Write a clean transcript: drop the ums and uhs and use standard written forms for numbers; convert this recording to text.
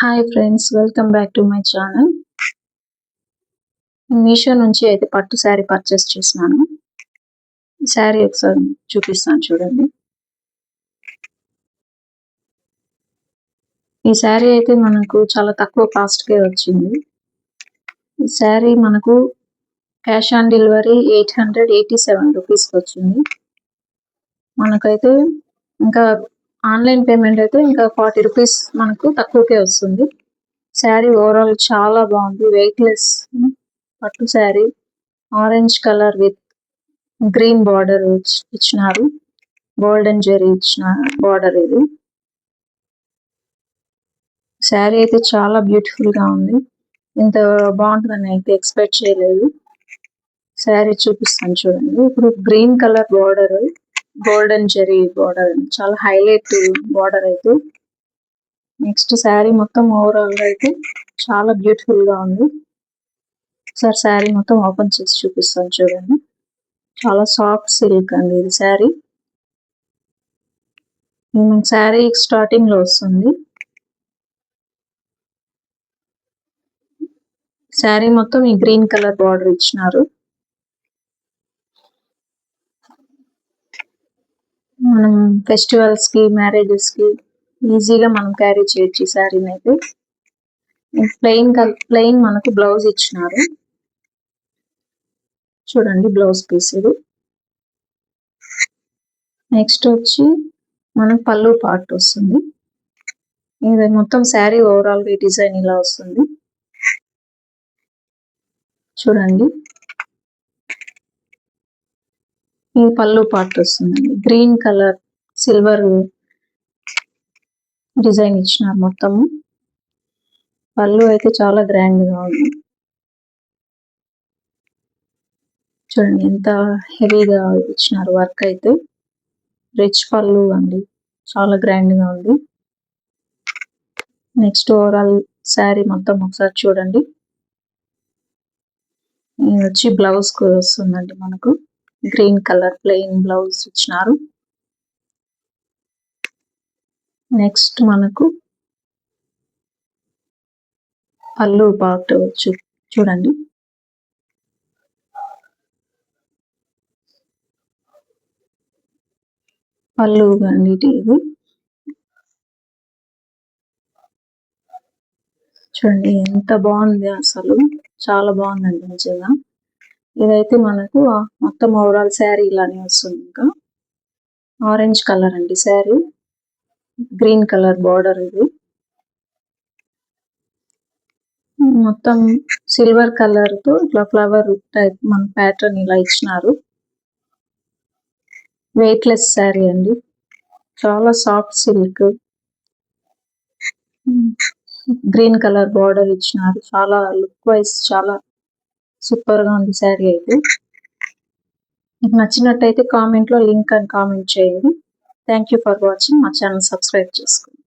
Hi friends, welcome back to my channel. Meesho నుంచి అయితే పట్టు శారీ పర్చేస్ చేసినాను. ఈ శారీ ఒకసారి చూపిస్తాను చూడండి. ఈ శారీ అయితే మనకు చాలా తక్కువ కాస్ట్కే వచ్చింది. ఈ శారీ మనకు క్యాష్ ఆన్ డెలివరీ 887 రూపీస్కి వచ్చింది. మనకైతే ఇంకా ఆన్లైన్ పేమెంట్ అయితే ఇంకా 40 రూపీస్ మనకు తక్కువకే వస్తుంది. శారీ ఓవరాల్ చాలా బాగుంది, వెయిట్లెస్ పట్టు sari. Orange colour with green border ఇచ్చినారు, గోల్డెన్ జెరీ ఇచ్చిన బార్డర్. ఇది శారీ అయితే చాలా బ్యూటిఫుల్ గా ఉంది. ఇంత బాగుంటుందని అయితే ఎక్స్పెక్ట్ చేయలేదు. శారీ చూపిస్తాను చూడండి. ఇప్పుడు గ్రీన్ కలర్ బార్డర్, గోల్డెన్ జెరీ బార్డర్, చాలా హైలైట్ బార్డర్ అయితే. నెక్స్ట్ శారీ మొత్తం ఓవరాల్ గా అయితే చాలా బ్యూటిఫుల్ గా ఉంది. ఒకసారి శారీ మొత్తం ఓపెన్ చేసి చూపిస్తాను చూడండి. చాలా సాఫ్ట్ సిల్క్ అండి ఇది శారీ. శారీ స్టార్టింగ్ లో వస్తుంది. శారీ మొత్తం ఈ గ్రీన్ కలర్ బార్డర్ ఇచ్చినారు. మనం ఫెస్టివల్స్ కి, మ్యారేజెస్ కి ఈజీగా మనం క్యారీ చేయొచ్చు ఈ శారీని అయితే. ప్లెయిన్ మనకు బ్లౌజ్ ఇచ్చినారు చూడండి, బ్లౌజ్ పీస్ ఇది. నెక్స్ట్ వచ్చి మనకు పళ్ళు పార్ట్ వస్తుంది. ఇది మొత్తం శారీ ఓవరాల్ గా డిజైన్ ఇలా వస్తుంది చూడండి. ఈ పళ్ళు పార్ట్ వస్తుందండి, గ్రీన్ కలర్ సిల్వర్ డిజైన్ ఇచ్చినారు మొత్తము. పళ్ళు అయితే చాలా గ్రాండ్ గా ఉంది చూడండి, ఎంత హెవీగా ఇచ్చినారు వర్క్ అయితే. రిచ్ పళ్ళు అండి, చాలా గ్రాండ్ గా ఉంది. నెక్స్ట్ ఓవరాల్ శారీ మొత్తం ఒకసారి చూడండి. ఇది వచ్చి బ్లౌజ్ కు వస్తుందండి, మనకు గ్రీన్ కలర్ ప్లెయిన్ బ్లౌజ్ ఇచ్చినారు. నెక్స్ట్ మనకు పళ్ళు పార్ట్ చూడండి. పళ్ళు అండి ఇది. చూడండి ఎంత బాగుంది, అసలు చాలా బాగుందండి నిజంగా. ఇదైతే మనకు మొత్తం ఓవరాల్ శారీ ఇలానే వస్తుంది. ఇంకా ఆరెంజ్ కలర్ అండి శారీ, గ్రీన్ కలర్ బార్డర్. ఇది మొత్తం సిల్వర్ కలర్ తో ఇట్లా ఫ్లవర్ టైప్ మన ప్యాటర్న్ ఇలా ఇచ్చినారు. వెయిట్లెస్ శారీ అండి, చాలా soft silk. Green colour border ఇచ్చినారు. చాలా లుక్ వైజ్ చాలా సూపర్ గా ఉంది శారీ అయితే. మీకు నచ్చినట్టయితే కామెంట్ లో లింక్ అని కామెంట్ చేయండి. Thank you for watching. మా ఛానల్ సబ్స్క్రైబ్ చేసుకోండి.